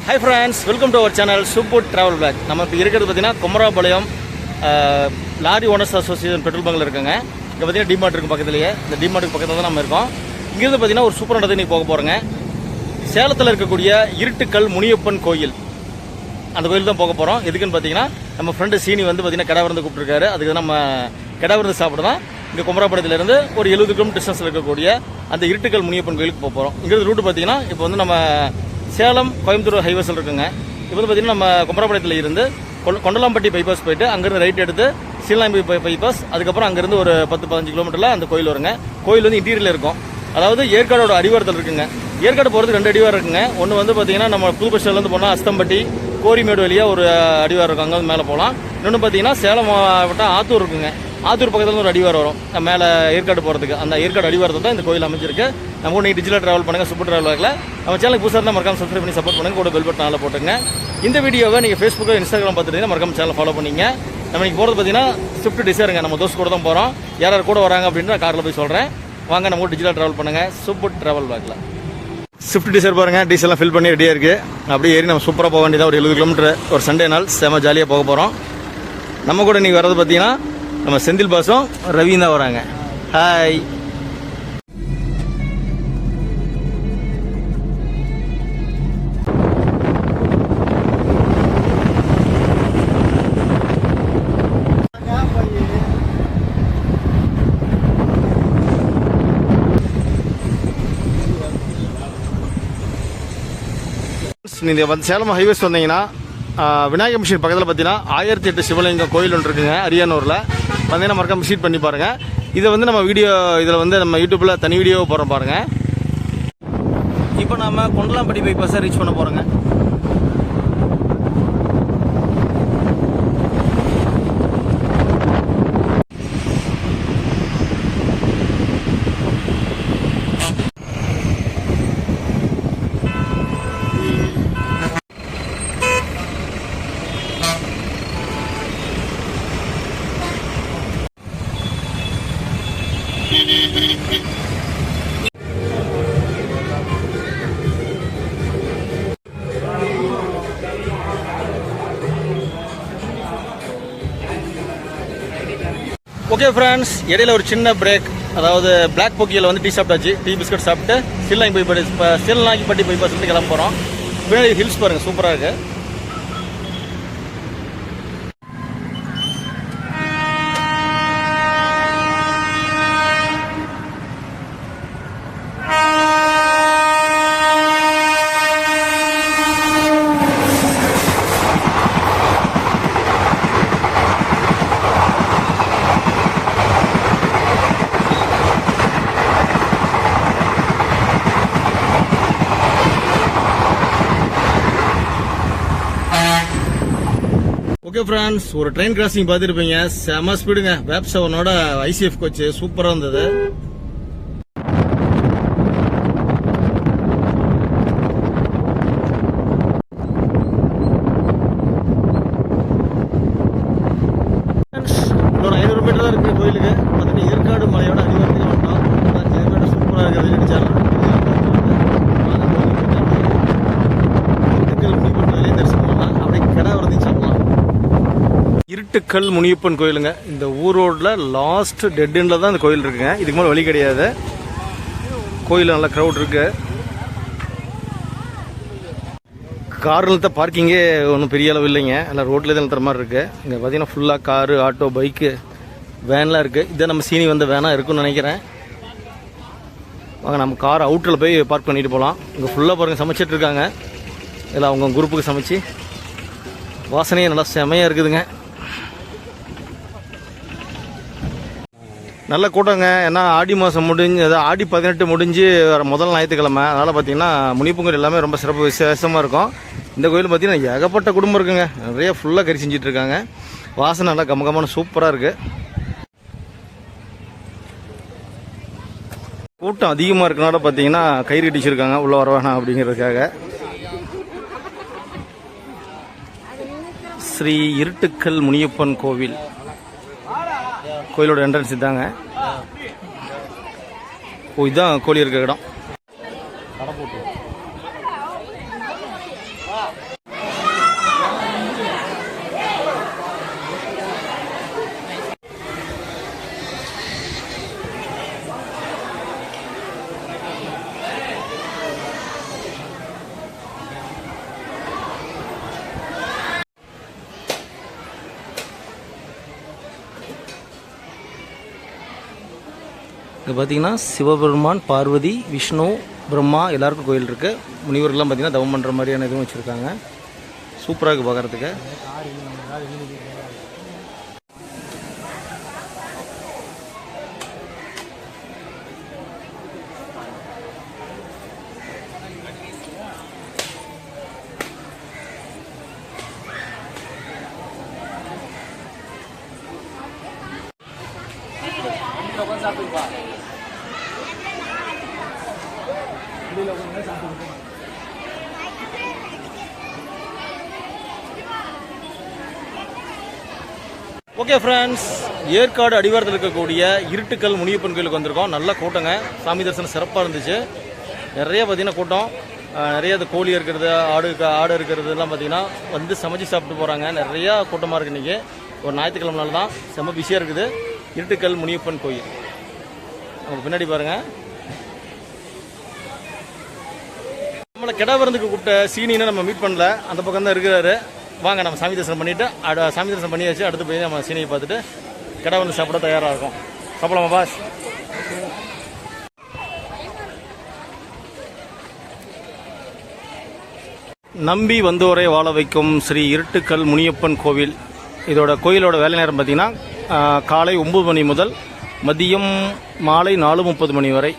Hi friends, welcome to our channel Super Travel Vlog. நம்ம இப்போ இருக்கிறது பார்த்தீங்கன்னா Kumarapalayam lorry owners association petrol பங்கில் இருக்குங்க. இங்கே பார்த்தீங்கன்னா டிமார்ட் இருக்குது பக்கத்துலேயே. இந்த டிமார்ட்டுக்கு பக்கத்தில் தான் நம்ம இருக்கோம். இங்கேருந்து பார்த்தீங்கன்னா ஒரு சூப்பர் இடத்துக்கு நீங்கள் போக போகிறோங்க. சேலத்தில் இருக்கக்கூடிய இருட்டுக்கல் முனியப்பன் கோயில், அந்த கோயில் தான் போக போகிறோம். எதுக்குன்னு பார்த்தீங்கன்னா நம்ம ஃப்ரெண்டு சீனி வந்து பார்த்தீங்கன்னா கடை விருந்து கூப்பிட்டுருக்காரு. அதுக்கு நம்ம கடை விருந்து சாப்பிட தான் இங்கே குமராபாளையத்துலேருந்து ஒரு 70 கிலோமீட்டர் டிஸ்டன்ஸில் இருக்கக்கூடிய அந்த இருட்டுக்கல் முனியப்பன் கோயிலுக்கு போக போகிறோம். இங்கிருந்து ரூட்டு பார்த்தீங்கன்னா இப்போ வந்து நம்ம சேலம் கோயம்புத்தூர் ஹைவேஸில் இருக்குங்க. இப்போ வந்து பார்த்தீங்கன்னா நம்ம குமராபாளையத்தில் இருந்து கொண்டலாம்பட்டி பைபாஸ் போயிட்டு அங்கேருந்து ரைட் எடுத்து சீலாம்பி பைபாஸ், அதுக்கப்புறம் அங்கேருந்து ஒரு 10-15 கிலோமீட்டரில் அந்த கோயில் வருங்க. கோயில் வந்து இன்டீரியரில் இருக்கும். அதாவது ஏற்காடோட அடிவாரத்தில் இருக்குங்க. ஏற்காடு போகிறதுக்கு 2 அடிவாரம் இருக்குங்க. ஒன்று வந்து பார்த்தீங்கன்னா நம்ம புது பஸ் ஸ்டாண்ட்லேருந்து போனால் அஸ்தம்பட்டி கோரிமேடு வழியாக ஒரு அடிவாரம் இருக்கும், அங்கே வந்து மேலே போகலாம். இன்னொன்று பார்த்தீங்கன்னா சேலம் மாவட்டம் ஆத்தூர் இருக்குங்க. ஆத்தூர் பக்கத்தில் ஒரு அடிவாரம் வரும் மேலே ஏற்காடு போகிறதுக்கு. அந்த ஏற்காடு அடிவாரத்தில் தான் இந்த கோயில் அமைச்சிருக்கு. நம்ம கூட நீங்கள் டிஜிட்டல் ட்ராவல் பண்ணுங்கள், சூப்பர் ட்ராவல் ஆகல. நம்ம சேனலுக்கு புதுசாக இருந்தால் மறக்காம சப்ஸ்கிரைப் பண்ணி சப்போர்ட் பண்ணுங்கள், கூட பெல் பட்டன் ஆள போட்டுங்க. இந்த வீடியோவை நீங்கள் ஃபேஸ்புக்கில் இன்ஸ்டாகிராம் பார்த்துட்டு மறக்காம சேனல் ஃபாலோ பண்ணிங்க. நம்ம இன்றைக்கி போகிறது பார்த்தீங்கன்னா ஸ்விஃப்ட் டிசைருங்க. நம்ம தோஸ்து கூட தான் போகிறோம். யார் கூட வராங்க அப்படின்னு நான் காரில் போய் சொல்கிறேன். வாங்க நம்ம கூட டிஜிட்டல் ட்ராவல் பண்ணுங்கள், சூப்பர் ட்ராவல் ஆகல. ஸ்விஃப்ட் டிசைர் பாருங்கள், டீசல்லாம் ஃபில் பண்ணி ரெடியாக இருக்குது. அப்படியே ஏறி நம்ம சூப்பராக போக வேண்டியதாக ஒரு 70 கிலோமீட்டர். ஒரு சண்டே நாள் செம ஜாலியாக போக போகிறோம். நம்ம கூட இன்றைக்கி வர்றது பார்த்தீங்கன்னா நம்ம செந்தில் பாசும் ரவியும் தான் வராங்க. ஹாய். நீங்கள் வந்து சேலம் ஹைவேஸ் வந்தீங்கன்னா விநாயகர் மிஷின் பக்கத்தில் பார்த்தீங்கன்னா 1008 சிவலிங்கம் கோயில் ஒன்று இருக்குங்க. அரியானூரில் பார்த்தீங்கன்னா மறக்காம விசிட் பண்ணி பாருங்கள். இதை வந்து நம்ம இதில் வந்து நம்ம யூடியூப்பில் தனி வீடியோ போகிறோம் பாருங்கள். இப்போ நம்ம கொண்டலாம்பட்டி பைபாஸை ரீச் பண்ண போகிறோங்க. ஓகே ஃப்ரெண்ட்ஸ், இடையில ஒரு சின்ன பிரேக். அதாவது பிளாக் போக்கியில் வந்து டீ சாப்பிட்டாச்சு, டீ பிஸ்கட் சாப்பிட்டு சீலநாயக்கம்பட்டி பைபாஸ் வந்து கிளம்ப போகிறோம். பின்னாடி ஹில்ஸ் பாருங்கள், சூப்பராக இருக்குது. ஓகே ஃப்ரெண்ட்ஸ், ஒரு ட்ரெயின் கிராசிங் பார்த்துருப்பீங்க. செம ஸ்பீடுங்க. வேப் 7ஓட ICF கோச் சூப்பராக இருந்தது. இன்னொரு 500 மீட்டர் தான் இருக்குது கோயிலுக்கு. பார்த்துட்டு ஏற்காடு மலையோட அடிவாரத்துக்கு வந்துட்டோம். ஏற்காடு சூப்பராக இருக்குது. இருட்டுக்கல் முனியப்பன் கோயிலுங்க. இந்த ஊரோட லாஸ்ட் டெட் எண்டில் தான் இந்த கோயில் இருக்குங்க. இதுக்கு மேலே வழி கிடையாது. கோயில் நல்லா க்ரௌட் இருக்கு. காரில் தான் பார்க்கிங்கே ஒன்றும் பெரிய அளவு இல்லைங்க. எல்லாம் ரோட்லேயே தான் நிறுத்துற மாதிரி இருக்குது. இங்கே பார்த்தீங்கன்னா ஃபுல்லாக காரு, ஆட்டோ, பைக்கு, வேன்லாம் இருக்குது. இதை நம்ம சீனி வந்த வேனாக இருக்குன்னு நினைக்கிறேன். வாங்க நம்ம கார் அவுட்டரில் போய் பார்க் பண்ணிட்டு போகலாம். இங்கே ஃபுல்லாக பாருங்கள், சமைச்சிட்டு இருக்காங்க. இதில் அவங்க குரூப்புக்கு சமைச்சு வாசனையே நல்லா செமையாக இருக்குதுங்க. நல்ல கூட்டங்க. ஏன்னா ஆடி மாதம் முடிஞ்சு, அதாவது ஆடி 18 முடிஞ்சு முதல் ஞாயிற்றுக்கிழமை. அதனால் பார்த்தீங்கன்னா முனிப்பொங்கல் எல்லாமே ரொம்ப சிறப்பு விசேஷமாக இருக்கும். இந்த கோயில் பார்த்தீங்கன்னா ஏகப்பட்ட குடும்பம் இருக்குங்க. நிறைய ஃபுல்லாக கறி செஞ்சுட்டு இருக்காங்க. வாசனை நல்லா கமகமான சூப்பராக இருக்குது. கூட்டம் அதிகமாக இருக்கனால பார்த்தீங்கன்னா கயிறு கட்டிச்சிருக்காங்க உள்ளே வர வேணாம் அப்படிங்கிறதுக்காக. ஸ்ரீ இருட்டுக்கல் முனியப்பன் கோவில், கோயிலோட என்ட்ரன்ஸ் இதாங்க. இதுதான் கோழி இருக்க இடம். இங்கே பார்த்தீங்கன்னா சிவபெருமான், பார்வதி, விஷ்ணு, பிரம்மா எல்லாருக்கும் கோயில் இருக்குது. முனிவர்கள்லாம் பார்த்தீங்கன்னா தவம் பண்ணுற மாதிரியான இதுவும் வச்சுருக்காங்க. சூப்பராக இருக்குது பார்க்குறதுக்கு. ஓகே ஃப்ரெண்ட்ஸ், ஏற்காடு அடிவாரத்தில் இருக்கக்கூடிய இருட்டுக்கல் முனியப்பன் கோயிலுக்கு வந்திருக்கோம். நல்ல கூட்டங்க. சாமி தரிசனம் சிறப்பாக இருந்துச்சு. நிறைய பார்த்தீங்கன்னா கூட்டம். நிறைய அது கோழி இருக்கிறது, ஆடு இருக்கிறதுலாம் பார்த்தீங்கன்னா வந்து சமைச்சு சாப்பிட்டு போகிறாங்க. நிறையா கூட்டமாக இருக்குது. இன்றைக்கி ஒரு ஞாயிற்றுக்கிழமை நாள் தான். செம்ம பிஸியாக இருக்குது இருட்டுக்கல் முனியப்பன் கோயில். நமக்கு பின்னாடி பாருங்கள். நம்மளை கிடா விருந்துக்கு கூப்பிட்ட சீனின்னு நம்ம மீட் பண்ணல. அந்த பக்கம் தான் இருக்கிறாரு. வாங்க நம்ம சாமி தரிசனம் பண்ணிவிட்டு சாமி தரிசனம் பண்ணியாச்சு. அடுத்து போய் நம்ம சீனியை பார்த்துட்டு கிடா விருந்து சாப்பிட தயாராக இருக்கும். சாப்பிடலாமா பாஸ்? நம்பி வந்தோரை வாழ வைக்கும் ஸ்ரீ இருட்டுக்கல் முனியப்பன் கோவில். இதோட கோயிலோட வேலை நேரம் பார்த்தீங்கன்னா காலை 9 மணி முதல் மதியம் மாலை 4:30 மணி வரை.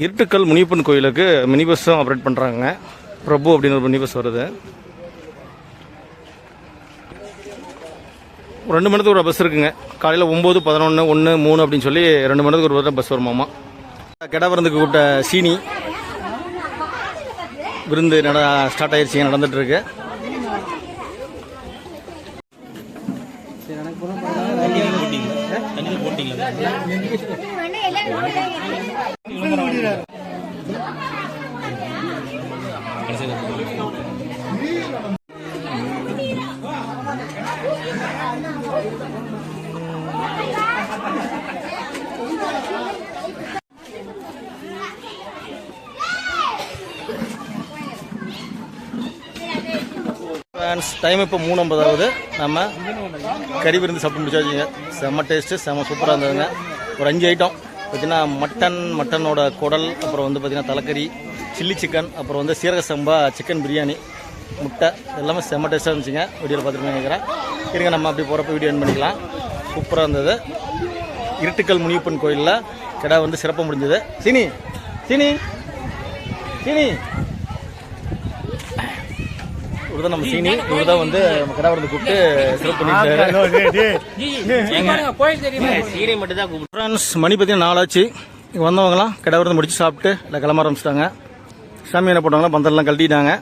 இருட்டுக்கல் முனியப்பன் கோயிலுக்கு மினி பஸ்ஸும் ஆப்ரேட் பண்ணுறாங்க. பிரபு அப்படின்னு ஒரு மினி பஸ் வருது. 2 மணி நேரத்துக்கு ஒரு பஸ் இருக்குங்க. காலையில் 9, 11, 1, 3 அப்படின்னு சொல்லி 2 மணி நேரத்துக்கு ஒரு பஸ் வருமாமா. கிடா விருந்துக்கு கூப்பிட்ட சீனி விருந்து ஸ்டார்ட் ஆயிடுச்சுங்க, நடந்துட்டு இருக்கு. டைம் இப்போ 3:50 ஆகுது. நம்ம கறி விருந்து சாப்பிட்டு முடிச்சாச்சுங்க. செம்ம டேஸ்ட்டு, செம்ம சூப்பராக இருந்ததுங்க. ஒரு 5 ஐட்டம் பார்த்தீங்கன்னா மட்டனோட குடல், அப்புறம் வந்து பார்த்தீங்கன்னா தலைக்கறி, சில்லி சிக்கன், அப்புறம் வந்து சீரக சம்பா சிக்கன் பிரியாணி, முட்டை, எல்லாமே செம்ம டேஸ்ட்டாக இருந்துச்சுங்க. வீடியோவில் பார்த்துட்டு நினைக்கிறேன். இருங்க நம்ம அப்படி போகிறப்ப வீடியோ என் பண்ணிக்கலாம். சூப்பராக இருந்தது. இருட்டுக்கல் முனியப்பன் கோயிலில் கிடா வந்து சிறப்பாக முடிஞ்சது. சீனி சீனி சீனி இவர்தான் நம்ம சீனி. இவர்தான் வந்து நம்ம கிடா விருந்து கூப்பிட்டு சிறப்பு பண்ணிட்டாரு. சீனி மட்டும் தான் கூப்பிட்டு. ஃப்ரெண்ட்ஸ், மணி பார்த்தீங்கன்னா 4 ஆச்சு. இங்கே வந்தவங்களாம் கிடா விருந்து முடிச்சு சாப்பிட்டு இல்லை கிளம்ப ஆரம்பிச்சிட்டாங்க. சாமி என்ன போட்டாங்களா, பந்தரெல்லாம் கழட்டிட்டாங்க.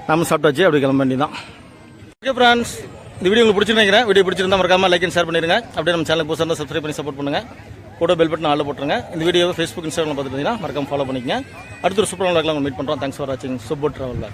நம்ம சாப்பிட்டாச்சு, அப்படி கிளம்ப வேண்டியதான். ஓகே ஃப்ரெண்ட்ஸ், இந்த வீடியோ உங்களுக்கு பிடிச்சிருந்தேன் நினைக்கிறேன். வீடியோ பிடிச்சிருந்தா மறக்காம லைக் அண்ட் ஷேர் பண்ணிடுங்க. அப்படியே நம்ம சேனலுக்கு புதுசாக இருந்தால் சப்ஸ்கிரைப் பண்ணி சப்போர்ட் பண்ணுங்க. கூட பெல் பட்டன் ஆளில் போட்டுருங்க. இந்த வீடியோவை ஃபேஸ்புக், இன்ஸ்டாகிராமில் பார்த்துட்டு மறக்காம ஃபாலோ பண்ணிக்கங்க. அடுத்த ஒரு சூப்பரான மீட் பண்ணுறோம். தேங்க்ஸ் ஃபார் வாட்சிங். சுப்பு டிராவல்.